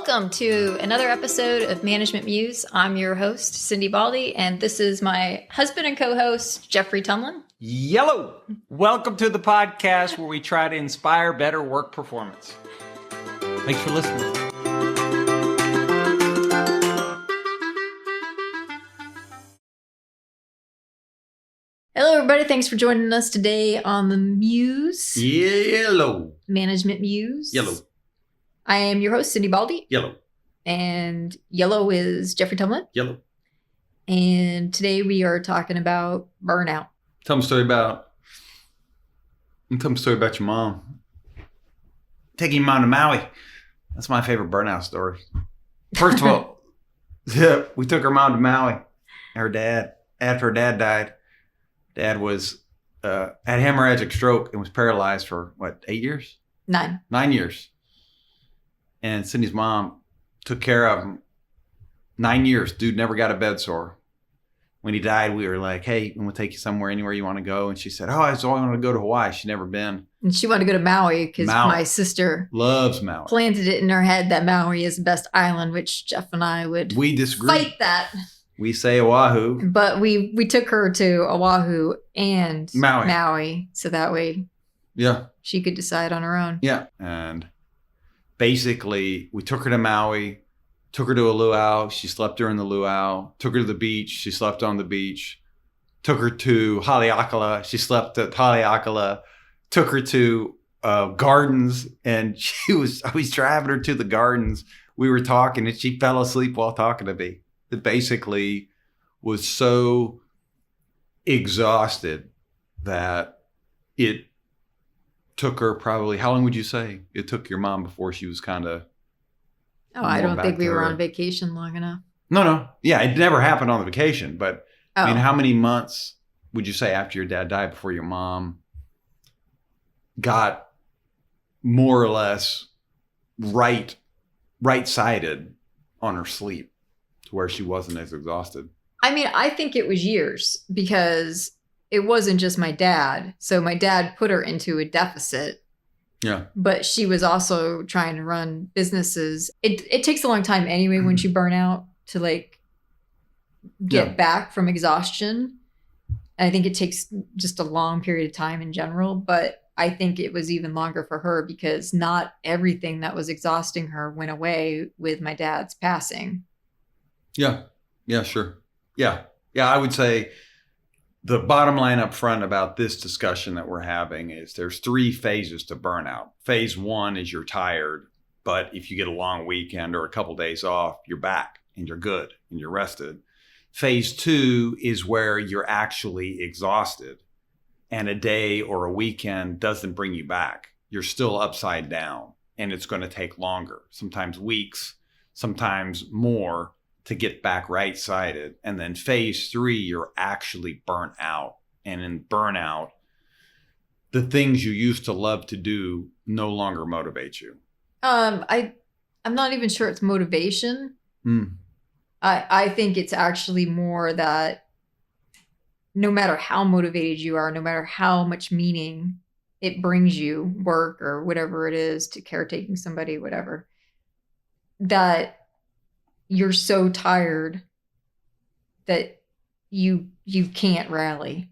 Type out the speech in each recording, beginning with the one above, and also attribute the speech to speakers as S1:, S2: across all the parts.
S1: Welcome to another episode of Management Muse. I'm your host, Cindi Baldi, and this is my husband and co-host, Geoffrey Tumlin.
S2: Yellow! Welcome to the podcast where we try to inspire better work performance. Thanks for listening.
S1: Hello, everybody. Thanks for joining us today on the Muse.
S2: Yellow.
S1: Management Muse.
S2: Yellow.
S1: I am your host, Cindi Baldi.
S2: Yellow.
S1: And yellow is Geoffrey Tumlin.
S2: Yellow.
S1: And today we are talking about burnout.
S2: Tell me a story about your mom. Taking your mom to Maui. That's my favorite burnout story. First of all, we took her mom to Maui. Her dad, after her dad died, dad was had hemorrhagic stroke and was paralyzed for 8 years?
S1: 9.
S2: 9 years. And Cindy's mom took care of him. 9 years. Dude never got a bed sore. When he died, we were like, hey, we'll take you somewhere, anywhere you want to go. And she said, I always want to go to Hawaii. She'd never been.
S1: And she wanted to go to Maui because my sister
S2: loves Maui.
S1: Planted it in her head that Maui is the best island, which Geoff and I would fight that.
S2: We say Oahu.
S1: But we took her to Oahu and Maui. So that way she could decide on her own.
S2: Yeah. And basically, we took her to Maui, took her to a luau. She slept during the luau. Took her to the beach. She slept on the beach. Took her to Haleakala. She slept at Haleakala. Took her to gardens, and I was driving her to the gardens. We were talking, and she fell asleep while talking to me. It basically was so exhausted that it took her probably, how long would you say it took your mom before she was kind of...
S1: Oh, I don't think we were on vacation long enough.
S2: No. Yeah, it never happened on the vacation. But I mean, how many months would you say after your dad died before your mom got more or less right-sided on her sleep to where she wasn't as exhausted?
S1: I mean, I think it was years because it wasn't just my dad. So my dad put her into a deficit.
S2: Yeah.
S1: But she was also trying to run businesses. It takes a long time anyway when you burn out to get back from exhaustion. And I think it takes just a long period of time in general. But I think it was even longer for her because not everything that was exhausting her went away with my dad's passing.
S2: Yeah. Yeah, sure. Yeah. Yeah, I would say the bottom line up front about this discussion that we're having is there's 3 phases to burnout. Phase 1 is you're tired, but if you get a long weekend or a couple days off, you're back and you're good and you're rested. Phase 2 is where you're actually exhausted and a day or a weekend doesn't bring you back. You're still upside down and it's going to take longer, sometimes weeks, sometimes more, to get back right-sided. And then phase 3, you're actually burnt out. And in burnout, the things you used to love to do no longer motivate you.
S1: I'm not even sure it's motivation. I think it's actually more that no matter how motivated you are, no matter how much meaning it brings you, work or whatever it is, to caretaking somebody, whatever, that you're so tired that you can't rally.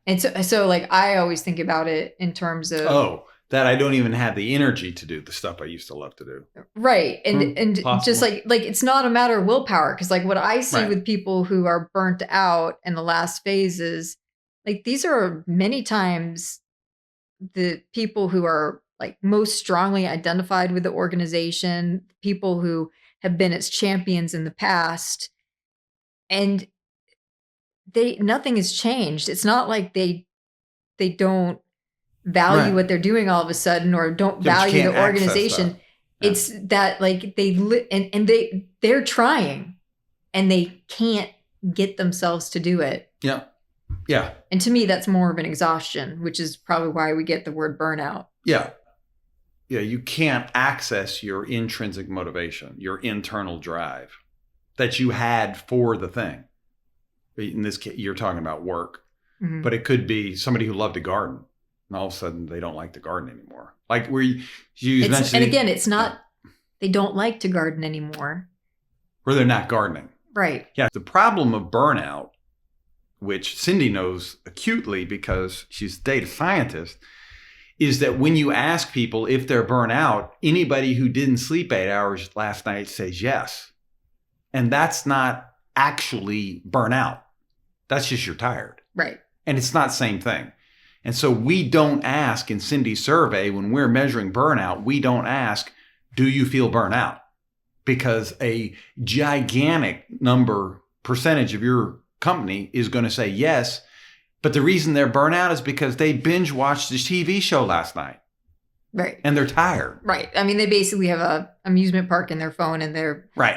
S1: And so I always think about it in terms of
S2: that I don't even have the energy to do the stuff I used to love to do.
S1: Right. And just like it's not a matter of willpower, because what I see with people who are burnt out in the last phases, these are many times the people who are most strongly identified with the organization, people who have been its champions in the past, and nothing has changed. It's not like they don't value what they're doing all of a sudden or don't value the organization. It's that they're trying and they can't get themselves to do it.
S2: Yeah. Yeah.
S1: And to me, that's more of an exhaustion, which is probably why we get the word burnout.
S2: Yeah. Yeah, you can't access your intrinsic motivation, your internal drive that you had for the thing. In this case, you're talking about work, but it could be somebody who loved to garden, and all of a sudden they don't like to garden anymore. Like where you mentioned,
S1: and again, it's not they don't like to garden anymore.
S2: Or they're not gardening.
S1: Right.
S2: Yeah. The problem of burnout, which Cindi knows acutely because she's a data scientist, is that when you ask people if they're burnt out, anybody who didn't sleep 8 hours last night says yes. And that's not actually burnout. That's just you're tired.
S1: Right.
S2: And it's not the same thing. And so we don't ask in Cindi's survey, when we're measuring burnout, we don't ask, do you feel burnt out? Because a gigantic percentage of your company is going to say yes. But the reason they're burnt out is because they binge watched this TV show last night.
S1: Right.
S2: And they're tired.
S1: Right. I mean, they basically have a amusement park in their phone, and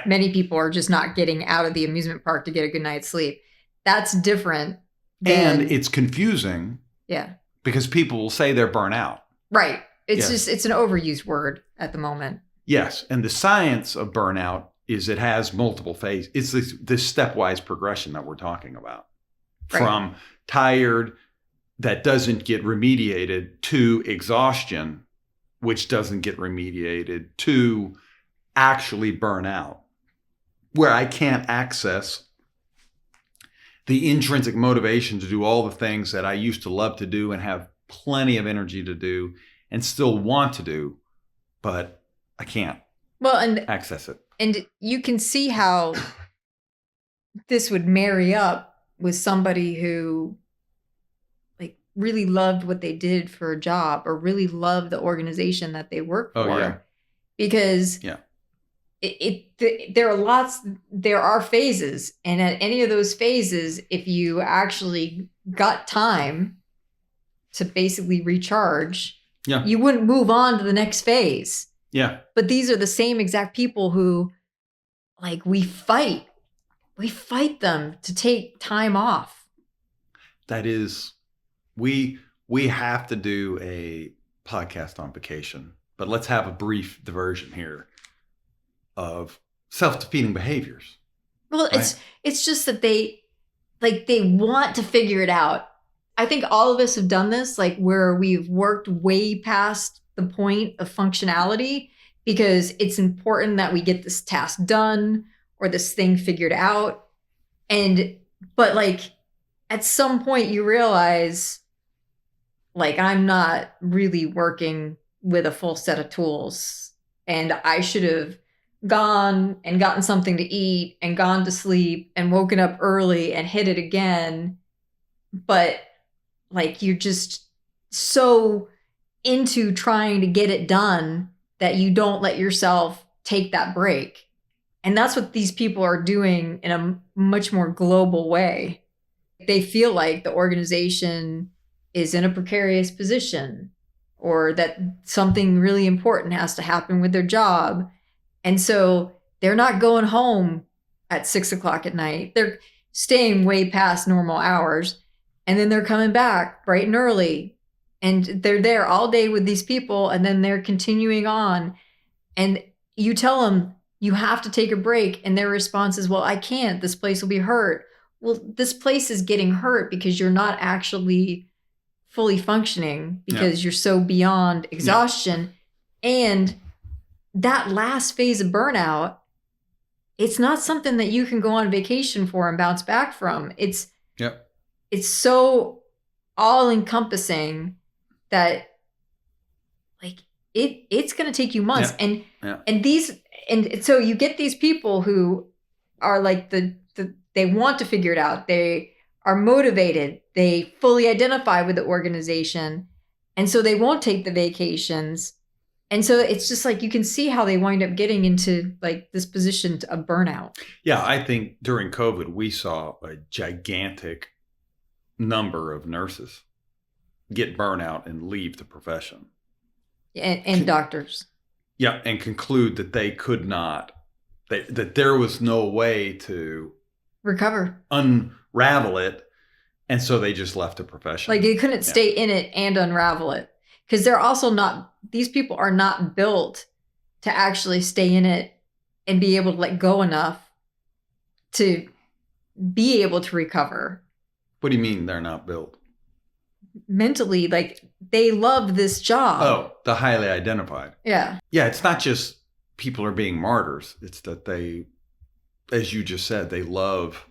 S1: many people are just not getting out of the amusement park to get a good night's sleep. That's different.
S2: And it's confusing.
S1: Yeah. Because
S2: people will say they're burnt out.
S1: Right. It's it's an overused word at the moment.
S2: Yes. And the science of burnout is it has multiple phases. It's this stepwise progression that we're talking about. Right. From tired that doesn't get remediated to exhaustion, which doesn't get remediated, to actually burn out, where I can't access the intrinsic motivation to do all the things that I used to love to do and have plenty of energy to do and still want to do, but I can't access it.
S1: And you can see how this would marry up with somebody who really loved what they did for a job or really loved the organization that they work for.
S2: Oh, yeah.
S1: Because there are phases. And at any of those phases, if you actually got time to basically recharge, you wouldn't move on to the next phase.
S2: Yeah.
S1: But these are the same exact people who, we fight them to take time off.
S2: That is, we have to do a podcast on vacation, but let's have a brief diversion here of self-defeating behaviors.
S1: Well, right? It's just that they want to figure it out. I think all of us have done this, where we've worked way past the point of functionality because it's important that we get this task done or this thing figured out. But at some point you realize, I'm not really working with a full set of tools, and I should have gone and gotten something to eat and gone to sleep and woken up early and hit it again. But you're just so into trying to get it done that you don't let yourself take that break. And that's what these people are doing in a much more global way. They feel like the organization is in a precarious position or that something really important has to happen with their job. And so they're not going home at 6:00 at night. They're staying way past normal hours. And then they're coming back bright and early. And they're there all day with these people. And then they're continuing on. And you tell them you have to take a break. And their response is, well, I can't. This place will be hurt. Well, this place is getting hurt because you're not actually fully functioning because you're so beyond exhaustion. And that last phase of burnout, it's not something that you can go on vacation for and bounce back from. It's so all encompassing that it's going to take you months. And so you get these people who are they want to figure it out. They are motivated. They fully identify with the organization. And so they won't take the vacations. And so it's just you can see how they wind up getting into this position of burnout.
S2: Yeah, I think during COVID, we saw a gigantic number of nurses get burnout and leave the profession.
S1: And doctors.
S2: Yeah, and conclude that they could not, that there was no way to
S1: recover,
S2: unravel it. And so they just left the profession.
S1: They couldn't stay in it and unravel it. Because they're also these people are not built to actually stay in it and be able to let go enough to be able to recover.
S2: What do you mean they're not built?
S1: Mentally, they love this job.
S2: Oh, the highly identified.
S1: Yeah.
S2: Yeah, it's not just people are being martyrs. It's that they, as you just said, they love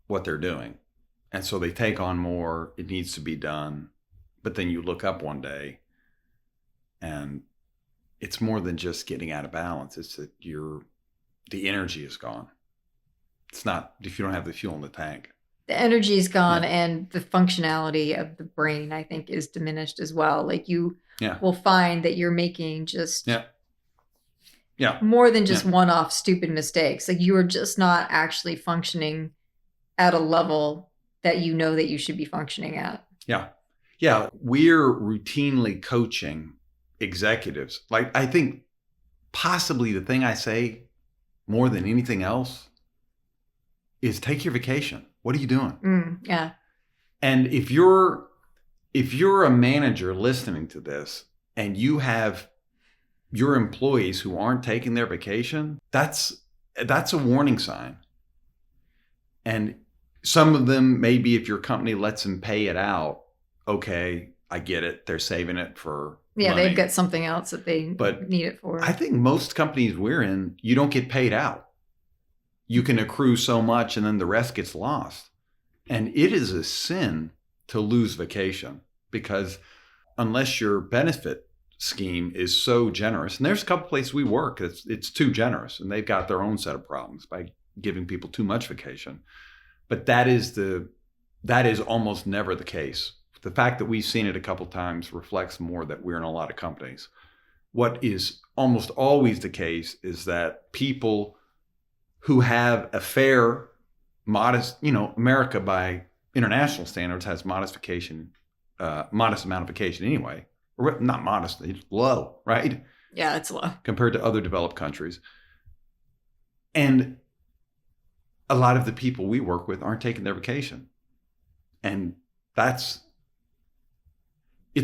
S2: what they're doing. And so they take on more. It needs to be done. But then you look up one day and it's more than just getting out of balance. It's that the energy is gone. It's not, if you don't have the fuel in the tank.
S1: The energy is gone, and the functionality of the brain, I think, is diminished as well. Like you will find that you're making just more than just one-off stupid mistakes. Like you are just not actually functioning at a level that you know that you should be functioning at.
S2: Yeah. Yeah. We're routinely coaching executives. Like, I think possibly the thing I say more than anything else is take your vacation. What are you doing?
S1: Yeah.
S2: And if you're a manager listening to this and you have your employees who aren't taking their vacation, that's a warning sign. And some of them, maybe if your company lets them pay it out, okay, I get it. They're saving it for money.
S1: They've got something else that they need it for.
S2: I think most companies we're in, you don't get paid out. You can accrue so much and then the rest gets lost. And it is a sin to lose vacation, because unless your benefit scheme is so generous, and there's a couple places we work, it's too generous, and they've got their own set of problems by giving people too much vacation. But that is almost never the case. The fact that we've seen it a couple times reflects more that we're in a lot of companies. What is almost always the case is that people who have a fair, modest, America by international standards has modest amount of vacation anyway. Or not modest, it's low, right?
S1: Yeah, it's low.
S2: Compared to other developed countries. And a lot of the people we work with aren't taking their vacation. And it's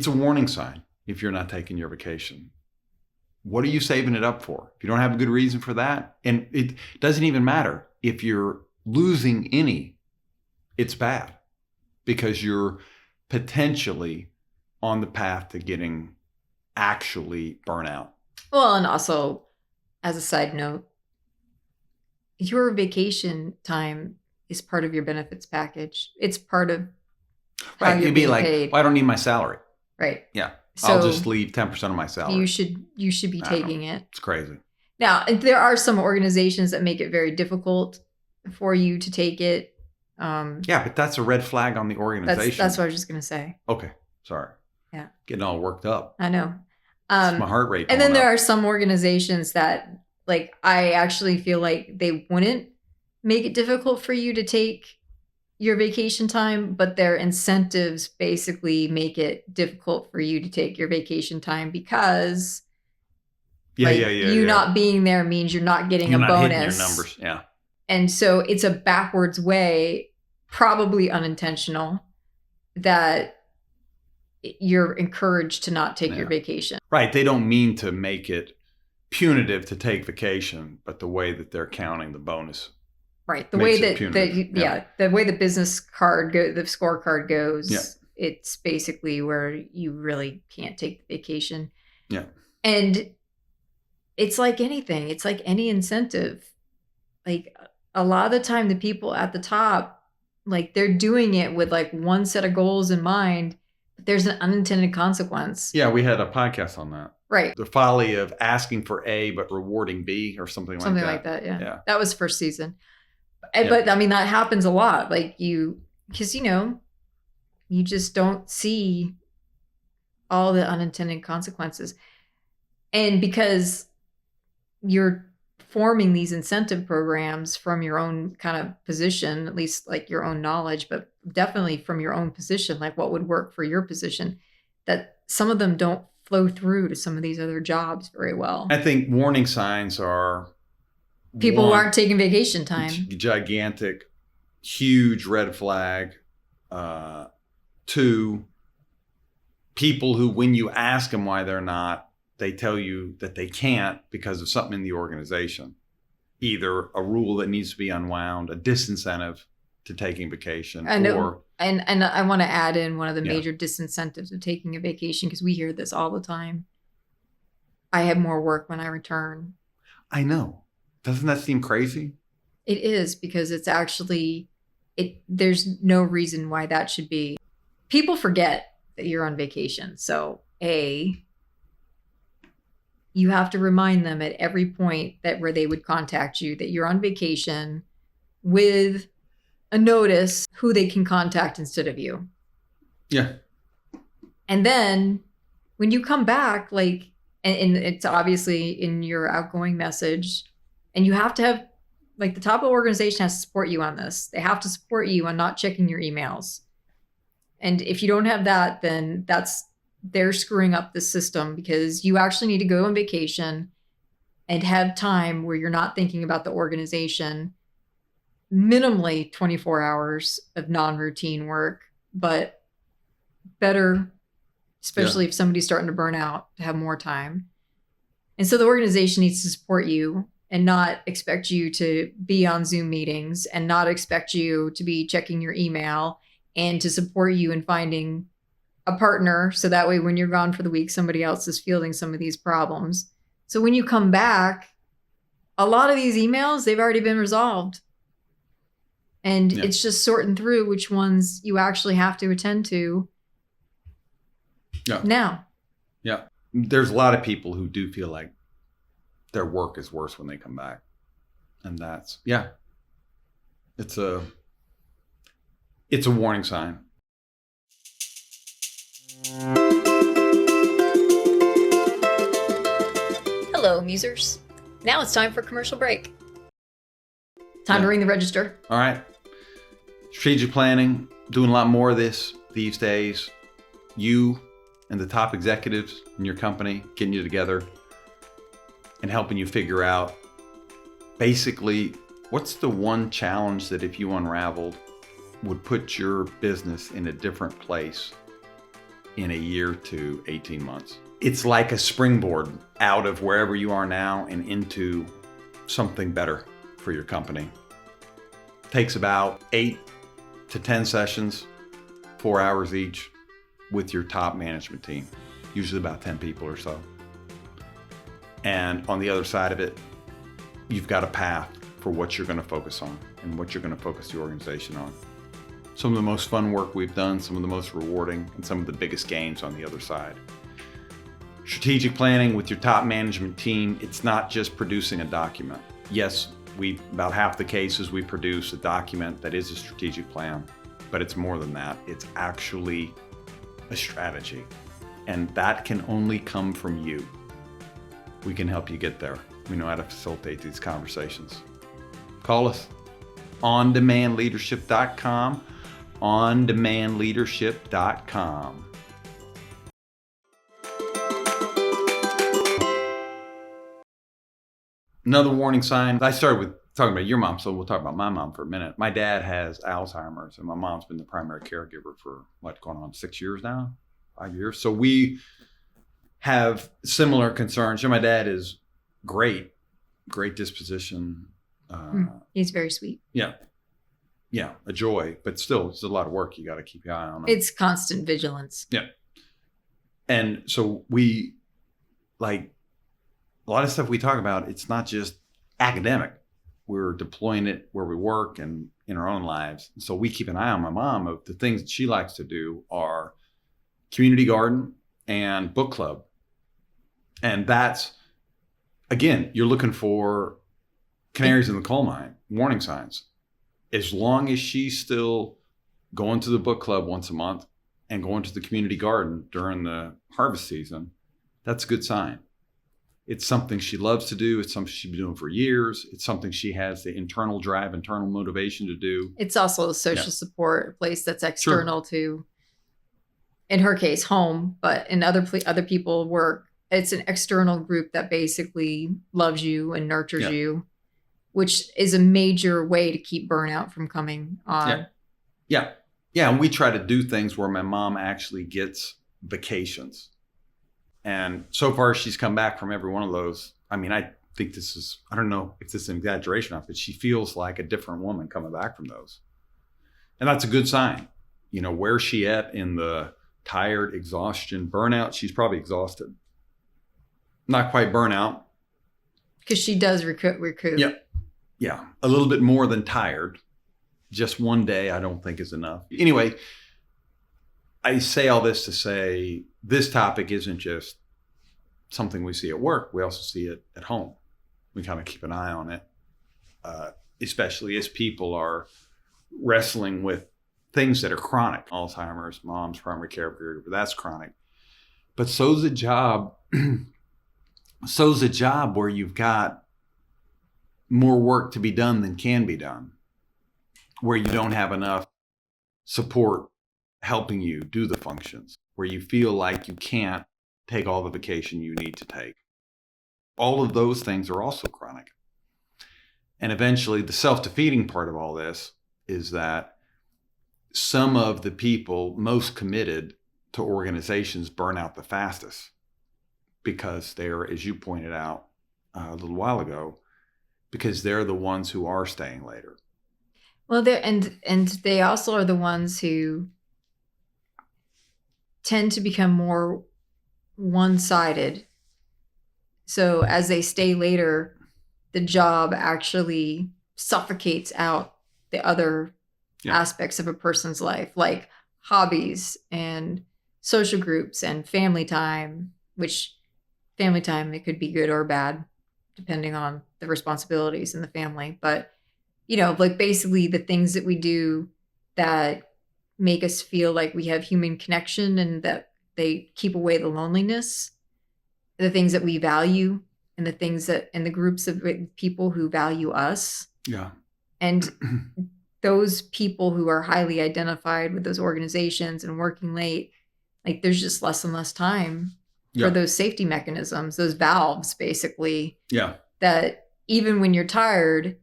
S2: a warning sign if you're not taking your vacation. What are you saving it up for? If you don't have a good reason for that, and it doesn't even matter if you're losing any, it's bad, because you're potentially on the path to getting actually burnout.
S1: Well, and also, as a side note, your vacation time is part of your benefits package. It's part of how you're being paid.
S2: Well, I don't need my salary.
S1: Right.
S2: Yeah. So I'll just leave 10% of my salary.
S1: You should be taking it.
S2: It's crazy.
S1: Now, there are some organizations that make it very difficult for you to take it.
S2: Yeah, but that's a red flag on the organization.
S1: That's what I was just going to say.
S2: Okay. Sorry.
S1: Yeah.
S2: Getting all worked up.
S1: I know.
S2: It's my heart rate.
S1: And then there are some organizations that, like, I actually feel like they wouldn't make it difficult for you to take your vacation time, but their incentives basically make it difficult for you to take your vacation time, because not being there means you're not getting a bonus.
S2: Hitting your numbers. Yeah.
S1: And so it's a backwards way, probably unintentional, that you're encouraged to not take your vacation.
S2: Right. They don't mean to make it punitive to take vacation, but the way that they're counting the bonus.
S1: Right. The way the way the business card the scorecard goes, it's basically where you really can't take the vacation.
S2: Yeah.
S1: And it's like anything. It's like any incentive. Like, a lot of the time, the people at the top, like, they're doing it with like one set of goals in mind. But there's an unintended consequence.
S2: Yeah, we had a podcast on that.
S1: Right.
S2: The folly of asking for A but rewarding B, or something like that.
S1: Something like that, yeah. That was first season. But I mean, that happens a lot. Like, because you just don't see all the unintended consequences. And because you're forming these incentive programs from your own kind of position, at least like your own knowledge, but definitely from your own position, like what would work for your position, that some of them don't flow through to some of these other jobs very well.
S2: I think warning signs are
S1: people who aren't taking vacation time.
S2: Gigantic, huge red flag. 2, people who, when you ask them why they're not, they tell you that they can't because of something in the organization. Either a rule that needs to be unwound, a disincentive to taking vacation.
S1: And I want to add in one of the major disincentives of taking a vacation, because we hear this all the time. I have more work when I return.
S2: I know. Doesn't that seem crazy?
S1: It is, because it's actually, there's no reason why that should be. People forget that you're on vacation. So you have to remind them at every point that where they would contact you that you're on vacation, with a notice who they can contact instead of you.
S2: Yeah.
S1: And then when you come back, like, and it's obviously in your outgoing message, and you have to have, like, the top of the organization has to support you on this. They have to support you on not checking your emails. And if you don't have that, then they're screwing up the system, because you actually need to go on vacation and have time where you're not thinking about the organization. Minimally 24 hours of non-routine work, but better, especially if somebody's starting to burn out, to have more time. And so the organization needs to support you and not expect you to be on Zoom meetings, and not expect you to be checking your email, and to support you in finding a partner. So that way, when you're gone for the week, somebody else is fielding some of these problems. So when you come back, a lot of these emails, they've already been resolved. And it's just sorting through which ones you actually have to attend to now.
S2: Yeah. There's a lot of people who do feel like their work is worse when they come back. And that's, it's a warning sign.
S1: Hello, Musers. Now it's time for commercial break. Time to ring the register.
S2: All right. Strategic planning, doing a lot more of this these days. You and the top executives in your company getting you together and helping you figure out basically what's the one challenge that, if you unraveled, would put your business in a different place in a year to 18 months. It's like a springboard out of wherever you are now and into something better for your company. Takes about 8 to 10 sessions, 4 hours each, with your top management team, usually about 10 people or so. And on the other side of it, you've got a path for what you're going to focus on and what you're going to focus the organization on. Some of the most fun work we've done, some of the most rewarding, and some of the biggest gains on the other side. Strategic planning with your top management team, it's not just producing a document. Yes, about half the cases we produce a document that is a strategic plan, but it's more than that. It's actually a strategy, and that can only come from you. We can help you get there. We know how to facilitate these conversations. Call us. ondemandleadership.com, ondemandleadership.com. Another warning sign. I started with talking about your mom, so we'll talk about my mom for a minute. My dad has Alzheimer's, and my mom's been the primary caregiver for going on 6 years now, 5 years. So we have similar concerns. My dad is great disposition.
S1: He's very sweet.
S2: Yeah, a joy, but still, it's a lot of work. You got to keep your eye on him.
S1: It's constant vigilance.
S2: Yeah, and so we a lot of stuff we talk about, it's not just academic. We're deploying it where we work and in our own lives. So we keep an eye on my mom. Of the things that she likes to do are community garden and book club. And that's, again, you're looking for canaries in the coal mine, warning signs. As long as she's still going to the book club once a month and going to the community garden during the harvest season, that's a good sign. It's something she loves to do. It's something she's been doing for years. It's something she has the internal drive, internal motivation to do.
S1: It's also a social support, a place that's external to, in her case, home, but in other people work. It's an external group that basically loves you and nurtures you, which is a major way to keep burnout from coming on.
S2: Yeah. And we try to do things where my mom actually gets vacations. And so far, she's come back from every one of those. I mean, I think I don't know if this is an exaggeration or not, but she feels like a different woman coming back from those. And that's a good sign. Where's she at in the tired, exhaustion, burnout? She's probably exhausted. Not quite burnout,
S1: Because she does recoup.
S2: Yeah. Yeah. A little bit more than tired. Just one day I don't think is enough. Anyway, I say all this to say this topic isn't just something we see at work. We also see it at home. We kind of keep an eye on it, especially as people are wrestling with things that are chronic. Alzheimer's, mom's primary care caregiver, that's chronic. But so's a job. So's a job where you've got more work to be done than can be done, where you don't have enough support helping you do the functions, where you feel like you can't take all the vacation you need to take. All of those things are also chronic. And eventually the self-defeating part of all this is that some of the people most committed to organizations burn out the fastest because they're, as you pointed out a little while ago, because they're the ones who are staying later.
S1: Well, and they also are the ones who tend to become more one-sided. So as they stay later, the job actually suffocates out the other aspects of a person's life, like hobbies and social groups and family time, which family time, it could be good or bad, depending on the responsibilities in the family. But, like basically the things that we do that make us feel like we have human connection and that they keep away the loneliness, the things that we value and the things that, and the groups of people who value us.
S2: Yeah.
S1: And those people who are highly identified with those organizations and working late, like there's just less and less time for those safety mechanisms, those valves, basically.
S2: Yeah.
S1: That even when you're tired,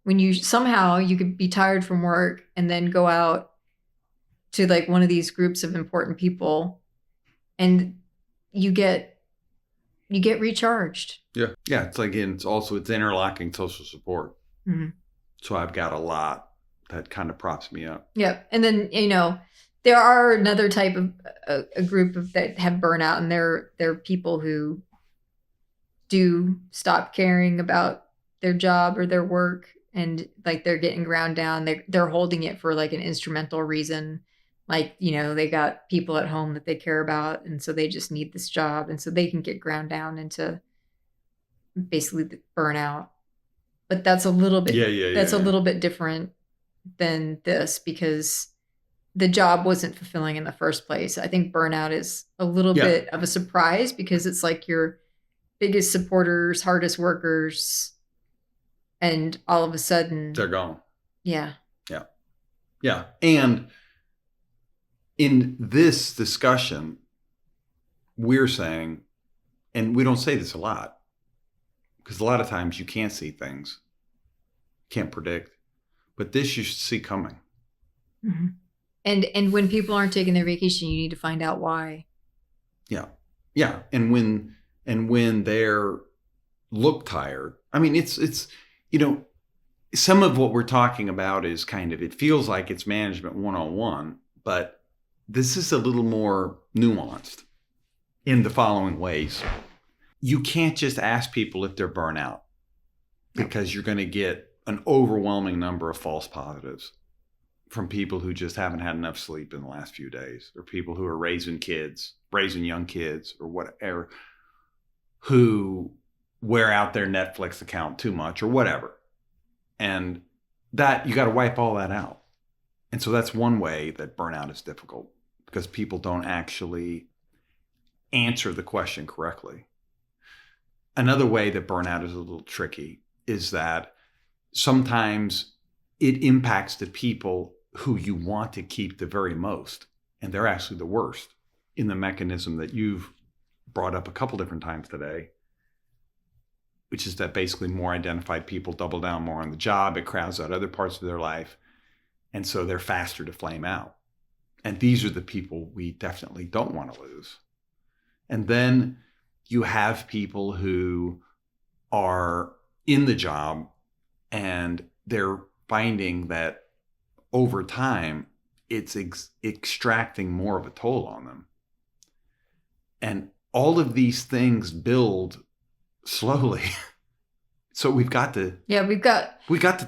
S1: when you could be tired from work and then go out to like one of these groups of important people and you get recharged.
S2: Yeah. Yeah. It's like, it's interlocking social support.
S1: Mm-hmm. So
S2: I've got a lot that kind of props me up.
S1: Yeah. And then, there are another type of a group that have burnout, and they're people who do stop caring about their job or their work, and like they're getting ground down. They're holding it for like an instrumental reason. Like, they got people at home that they care about, and so they just need this job, and so they can get ground down into basically the burnout. But that's a little bit a little bit different than this, because the job wasn't fulfilling in the first place. I think burnout is a little bit of a surprise, because it's like your biggest supporters, hardest workers, and all of a sudden
S2: they're gone.
S1: Yeah.
S2: Yeah. Yeah. And in this discussion, we're saying, and we don't say this a lot, because a lot of times you can't see things, can't predict, but this you should see coming.
S1: Mm-hmm. And when people aren't taking their vacation, you need to find out why.
S2: Yeah. Yeah. And when they're look tired, I mean, it's, some of what we're talking about is kind of, it feels like it's management 101, but this is a little more nuanced in the following ways. You can't just ask people if they're burnout, because you're going to get an overwhelming number of false positives from people who just haven't had enough sleep in the last few days, or people who are raising young kids or whatever, who wear out their Netflix account too much or whatever. And that, you got to wipe all that out. And so that's one way that burnout is difficult, because people don't actually answer the question correctly. Another way that burnout is a little tricky is that sometimes it impacts the people who you want to keep the very most, and they're actually the worst, in the mechanism that you've brought up a couple different times today, which is that basically more identified people double down more on the job. It crowds out other parts of their life, and so they're faster to flame out. And these are the people we definitely don't want to lose. And then you have people who are in the job and they're finding that over time, it's extracting more of a toll on them. And all of these things build slowly So we've got the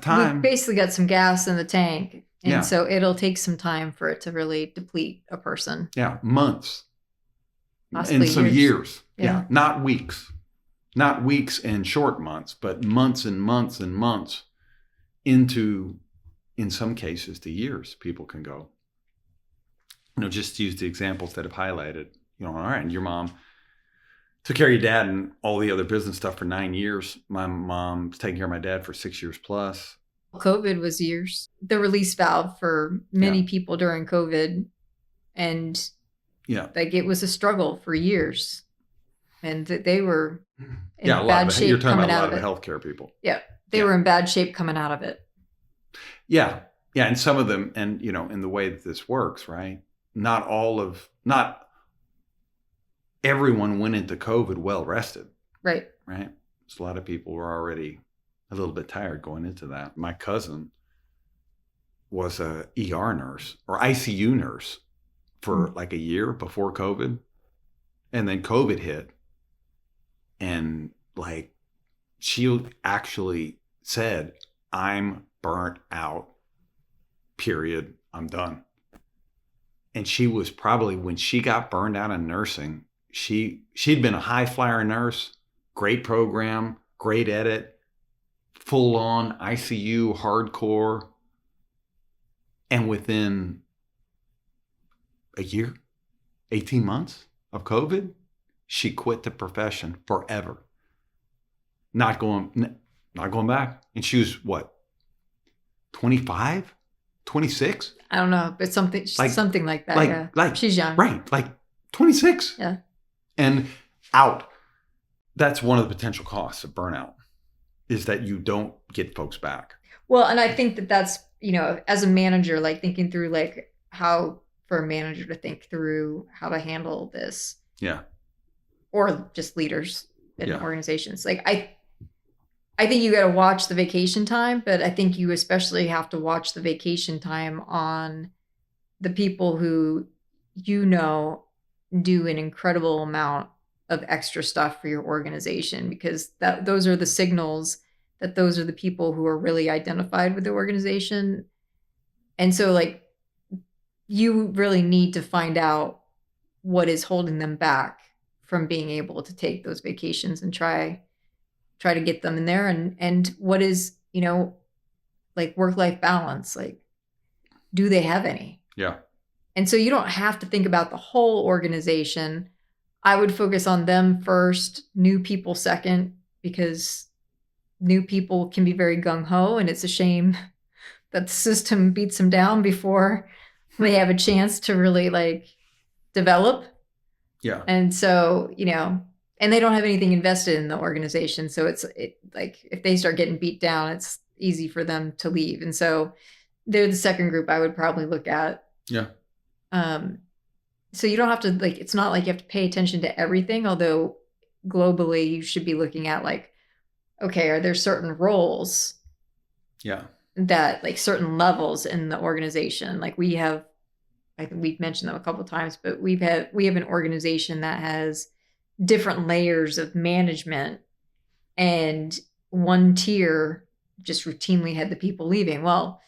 S2: time.
S1: We've basically got some gas in the tank. And so it'll take some time for it to really deplete a person.
S2: Yeah, months.
S1: Possibly
S2: and some years.
S1: Yeah.
S2: Not weeks. Not weeks and short months, but months and months and months into, in some cases, to years people can go. Just to use the examples that have highlighted, all right, your mom took care of your dad and all the other business stuff for 9 years. My mom's taking care of my dad for 6 years plus.
S1: COVID was years. The release valve for many people during COVID. And it was a struggle for years. And they were in bad shape.
S2: You're talking
S1: about
S2: a lot of the healthcare people.
S1: Yeah. They were in bad shape coming out of it.
S2: Yeah. Yeah. And some of them, and, in the way that this works, right? Not everyone went into COVID well rested.
S1: Right.
S2: Right. So a lot of people were already a little bit tired going into that. My cousin was a ER nurse or ICU nurse for like a year before COVID. And then COVID hit. And like, she actually said, I'm burnt out, period. I'm done. And she was probably, when she got burned out in nursing, she'd been a high flyer nurse, great program, great edit, full on ICU, hardcore. And within a year, 18 months of COVID, she quit the profession forever. Not going back. And she was what? 25? 26?
S1: I don't know, but something like that.
S2: Like
S1: she's young.
S2: Right. Like 26.
S1: Yeah.
S2: And out. That's one of the potential costs of burnout, is that you don't get folks back.
S1: Well, and I think that's, as a manager, like thinking through like how for a manager to think through how to handle this.
S2: Yeah.
S1: Or just leaders in organizations. Like I think you got to watch the vacation time, but I think you especially have to watch the vacation time on the people who, do an incredible amount of extra stuff for your organization, because those are the signals that those are the people who are really identified with the organization. And so like, you really need to find out what is holding them back from being able to take those vacations and try to get them in there, and what is, like work-life balance, like, do they have any?
S2: Yeah.
S1: And so you don't have to think about the whole organization. I would focus on them first, new people second, because new people can be very gung-ho, and it's a shame that the system beats them down before they have a chance to really like develop.
S2: Yeah.
S1: And so, and they don't have anything invested in the organization. So it's like, if they start getting beat down, it's easy for them to leave. And so they're the second group I would probably look at.
S2: Yeah.
S1: So you don't have to like, it's not like you have to pay attention to everything, although globally you should be looking at like, okay, are there certain roles?
S2: Yeah.
S1: That like certain levels in the organization? Like I think we've mentioned them a couple of times, but we have an organization that has different layers of management, and one tier just routinely had the people leaving. Well,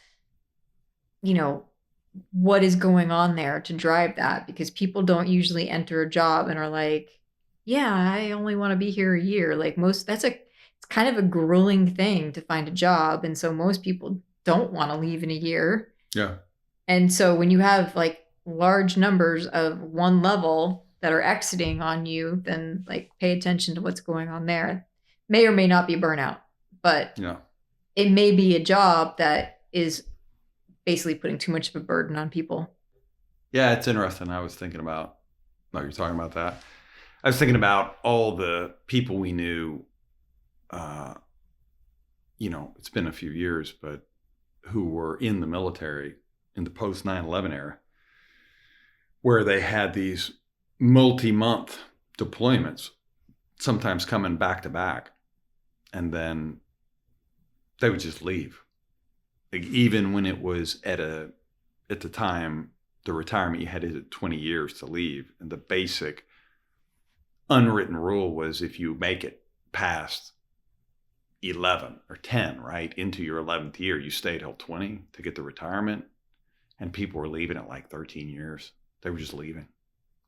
S1: what is going on there to drive that? Because people don't usually enter a job and are like, yeah, I only want to be here a year. Like it's kind of a grueling thing to find a job. And so most people don't want to leave in a year.
S2: Yeah.
S1: And so when you have like large numbers of one level that are exiting on you, then like pay attention to what's going on there. May or may not be burnout, but it may be a job that is basically putting too much of a burden on people.
S2: Yeah, it's interesting. I was thinking about, you're talking about that. I was thinking about all the people we knew, it's been a few years, but who were in the military in the post 9/11 era, where they had these multi-month deployments, sometimes coming back to back, and then they would just leave. Like, even when it was at the time, the retirement you had is at 20 years to leave, and the basic unwritten rule was if you make it past 11 or 10, right? Into your 11th year, you stay till 20 to get the retirement. And people were leaving at like 13 years. They were just leaving.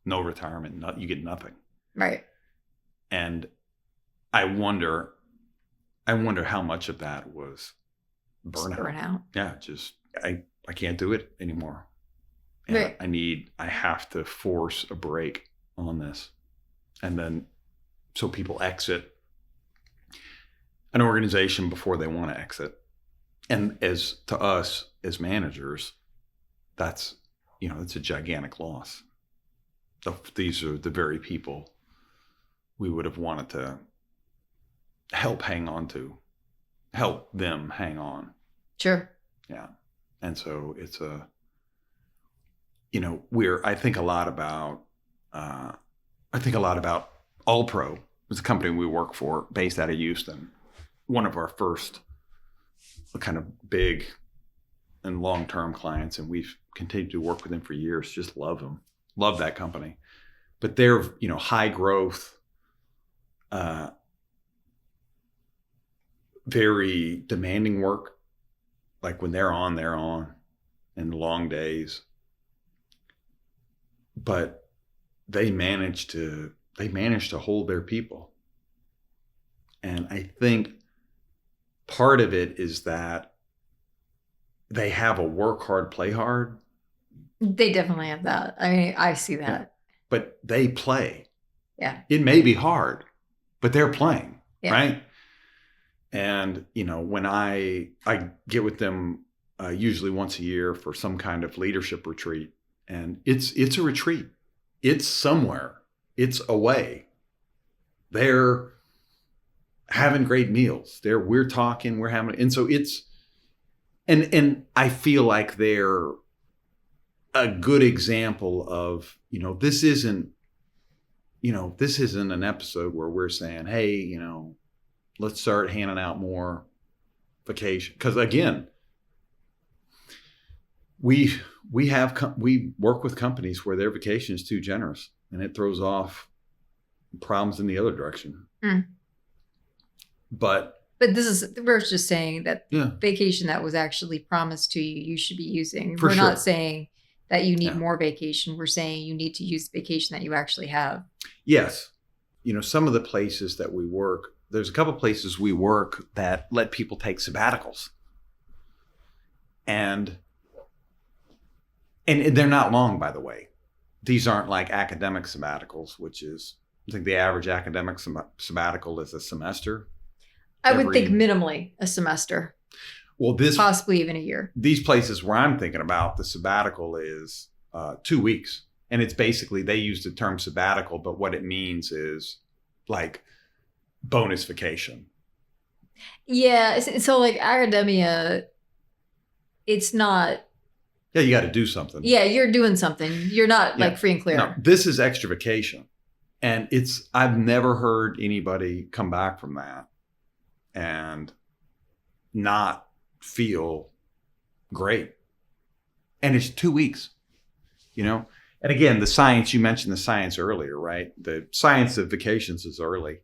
S2: No retirement. You get nothing.
S1: Right.
S2: And I wonder how much of that was burnout. Yeah, just I can't do it anymore. And
S1: right.
S2: I have to force a break on this. And then so people exit an organization before they want to exit. And as to us as managers, that's, it's a gigantic loss. These are the very people we would have wanted to help them hang on.
S1: Sure.
S2: Yeah. And so it's I think a lot about All Pro. It's a company we work for based out of Houston. One of our first kind of big and long-term clients, and we've continued to work with them for years. Just love them. Love that company. But they're, high growth, very demanding work. Like when they're on, and long days. But they manage to hold their people. And I think part of it is that they have a work hard, play hard.
S1: They definitely have that. I mean, I see that.
S2: Yeah. But they play.
S1: Yeah.
S2: It may be hard, but they're playing, right? And, when I get with them usually once a year for some kind of leadership retreat, and it's a retreat. It's somewhere. It's away. They're having great meals. We're talking, we're having, and so it's, and I feel like they're a good example of, this isn't an episode where we're saying, hey, let's start handing out more vacation. Because again, we work with companies where their vacation is too generous, and it throws off problems in the other direction.
S1: Mm. But we're just saying that vacation that was actually promised to you, you should be using. We're not saying that you need more vacation. We're saying you need to use the vacation that you actually have.
S2: Yes. Some of the places that we work, there's a couple places we work that let people take sabbaticals. And they're not long, by the way. These aren't like academic sabbaticals, which is, I think the average academic sabbatical is a semester.
S1: I would think minimally a semester. Well, possibly even a year.
S2: These places where I'm thinking about, the sabbatical is 2 weeks. And it's basically, they use the term sabbatical, but what it means is like bonus vacation.
S1: Yeah. So like academia, it's not.
S2: Yeah, you got to do something.
S1: Yeah, you're doing something. You're not like free and clear.
S2: No, this is extra vacation. And I've never heard anybody come back from that and not feel great. And it's 2 weeks, And again, the science, you mentioned the science earlier, right? The science of vacations is early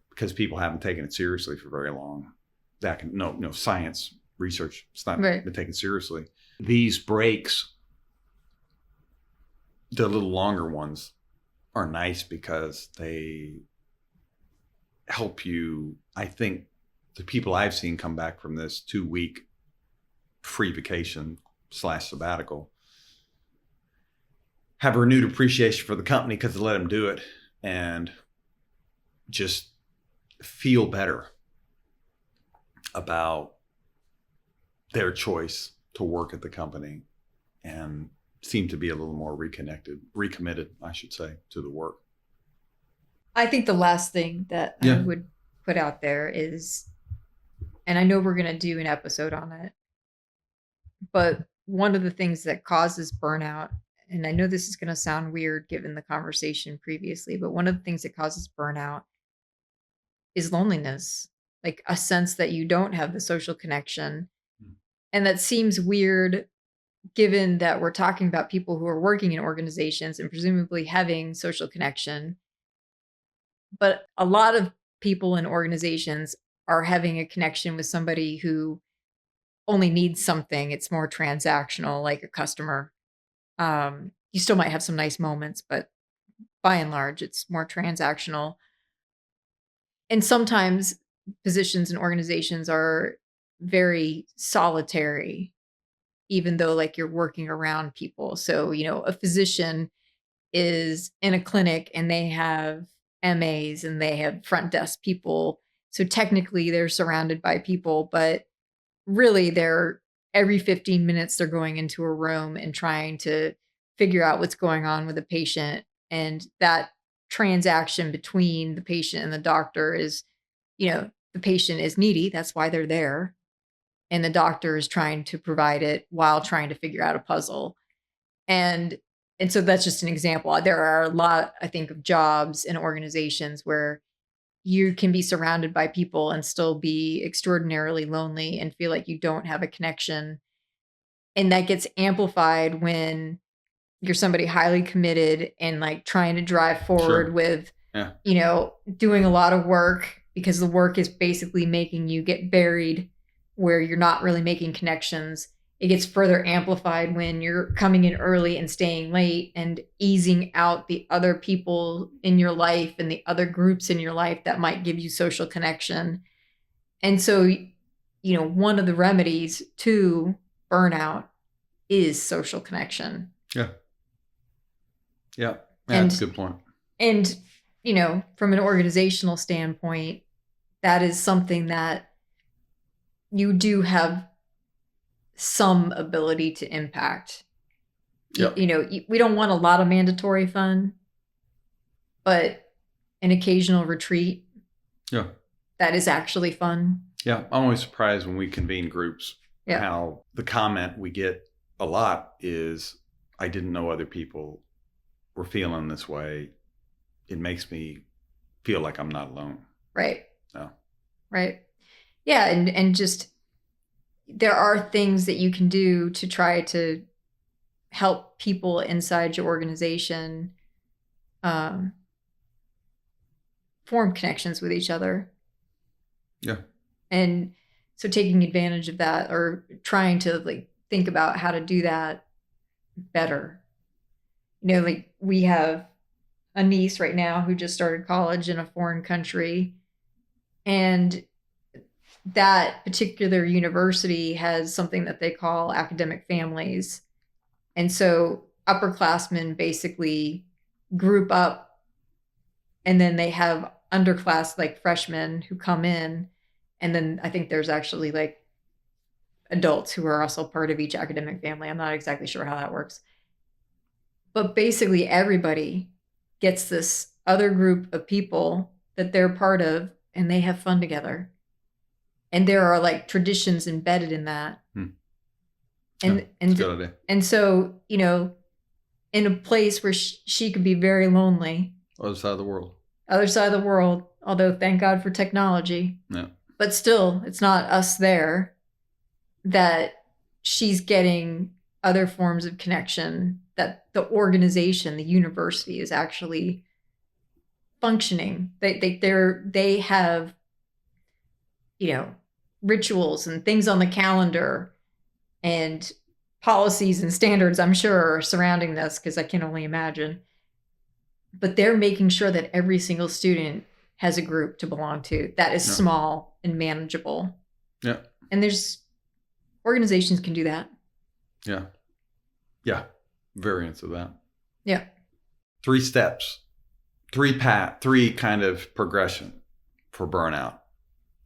S2: because people haven't taken it seriously for very long. Science research, it's not been taken seriously. These breaks, the little longer ones, are nice because they help you. I think the people I've seen come back from this 2 week free vacation / sabbatical have a renewed appreciation for the company because they let them do it and just feel better about their choice to work at the company and seem to be a little more recommitted, I should say, to the work.
S1: I think the last thing that I would put out there is, and I know we're going to do an episode on it, but one of the things that causes burnout, and I know this is going to sound weird given the conversation previously, but one of the things that causes burnout is loneliness, like a sense that you don't have the social connection. And that seems weird given that we're talking about people who are working in organizations and presumably having social connection. But a lot of people in organizations are having a connection with somebody who only needs something. It's more transactional, like a customer. You still might have some nice moments, but by and large, it's more transactional. And sometimes positions and organizations are very solitary, even though like you're working around people. So, a physician is in a clinic and they have MAs and they have front desk people. So technically they're surrounded by people, but really they're every 15 minutes they're going into a room and trying to figure out what's going on with the patient. And that transaction between the patient and the doctor is, the patient is needy. That's why they're there. And the doctor is trying to provide it while trying to figure out a puzzle. And so that's just an example. There are a lot, I think, of jobs and organizations where you can be surrounded by people and still be extraordinarily lonely and feel like you don't have a connection. And that gets amplified when you're somebody highly committed and like trying to drive forward with, doing a lot of work, because the work is basically making you get buried where you're not really making connections. It gets further amplified when you're coming in early and staying late and easing out the other people in your life and the other groups in your life that might give you social connection. And so, one of the remedies to burnout is social connection.
S2: Yeah. Yeah. That's a good point.
S1: And, from an organizational standpoint, that is something that you do have some ability to impact.
S2: Yep.
S1: We don't want a lot of mandatory fun, but an occasional retreat.
S2: Yeah.
S1: That is actually fun.
S2: Yeah. I'm always surprised when we convene groups, how the comment we get a lot is, I didn't know other people were feeling this way. It makes me feel like I'm not alone.
S1: Right.
S2: No.
S1: Right. Yeah. And just, there are things that you can do to try to help people inside your organization form connections with each other.
S2: Yeah.
S1: And so taking advantage of that, or trying to like think about how to do that better. Like we have a niece right now who just started college in a foreign country, and that particular university has something that they call academic families. And so upperclassmen basically group up, and then they have underclass, like freshmen who come in. And then I think there's actually like adults who are also part of each academic family. I'm not exactly sure how that works. But basically everybody gets this other group of people that they're part of, and they have fun together. And there are like traditions embedded in that. And so, in a place where she could be very lonely.
S2: Other side of the world.
S1: Although thank God for technology.
S2: Yeah.
S1: But still, it's not us there, that she's getting other forms of connection, that the organization, the university, is actually functioning. They have, rituals and things on the calendar and policies and standards, I'm sure, are surrounding this, because I can only imagine. But they're making sure that every single student has a group to belong to that is small and manageable.
S2: Yeah.
S1: And there's organizations can do that.
S2: Yeah. Yeah. Variants of that.
S1: Yeah.
S2: 3 steps, 3 kind of progression for burnout.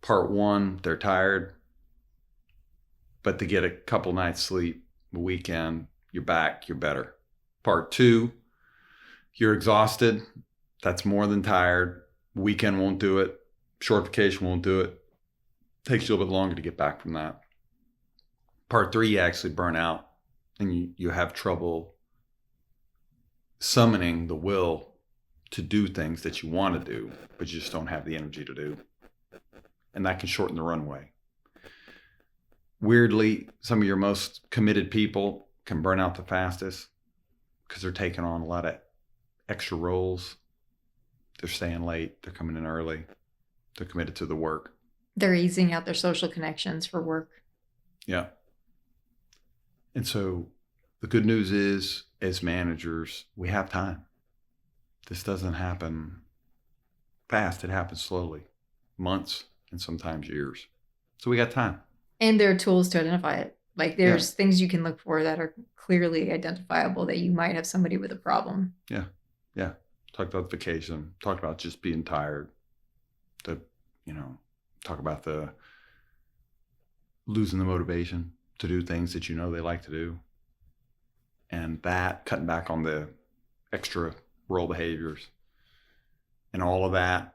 S2: Part 1, they're tired, but they get a couple nights sleep, a weekend, you're back, you're better. Part 2, you're exhausted. That's more than tired. Weekend won't do it. Short vacation won't do it. Takes you a little bit longer to get back from that. Part 3, you actually burn out, and you have trouble summoning the will to do things that you want to do, but you just don't have the energy to do. And that can shorten the runway. Weirdly, some of your most committed people can burn out the fastest because they're taking on a lot of extra roles. They're staying late. They're coming in early. They're committed to the work.
S1: They're easing out their social connections for work.
S2: Yeah. And so the good news is, as managers, we have time. This doesn't happen fast. It happens slowly, months and sometimes years. So we got time.
S1: And there are tools to identify it. Like there's things you can look for that are clearly identifiable that you might have somebody with a problem.
S2: Yeah. Yeah. Talked about vacation, talked about just being tired, talk about the losing the motivation to do things that they like to do. And that cutting back on the extra role behaviors. And all of that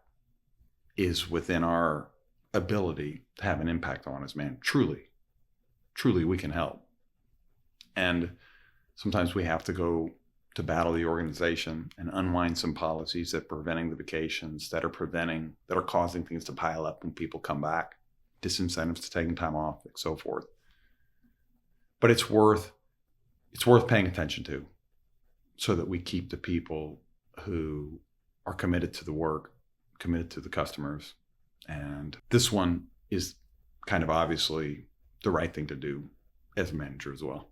S2: is within our ability to have an impact on us, man. Truly we can help. And sometimes we have to go to battle the organization and unwind some policies that are preventing the vacations, that are causing things to pile up when people come back, disincentives to taking time off, and so forth. But it's worth paying attention to, so that we keep the people who are committed to the work, committed to the customers. And this one is kind of obviously the right thing to do as a manager as well.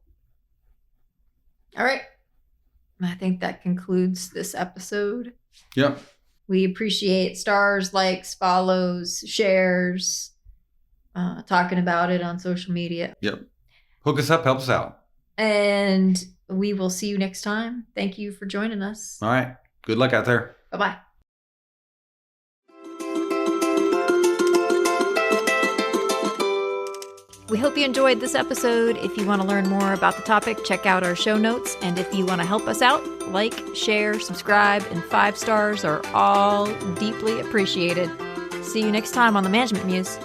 S1: All right. I think that concludes this episode.
S2: Yep.
S1: We appreciate stars, likes, follows, shares, talking about it on social media.
S2: Yep. Hook us up, help us out.
S1: And we will see you next time. Thank you for joining us.
S2: All right. Good luck out there.
S1: Bye-bye. We hope you enjoyed this episode. If you want to learn more about the topic, check out our show notes. And if you want to help us out, like, share, subscribe, and 5 stars are all deeply appreciated. See you next time on the Management Muse.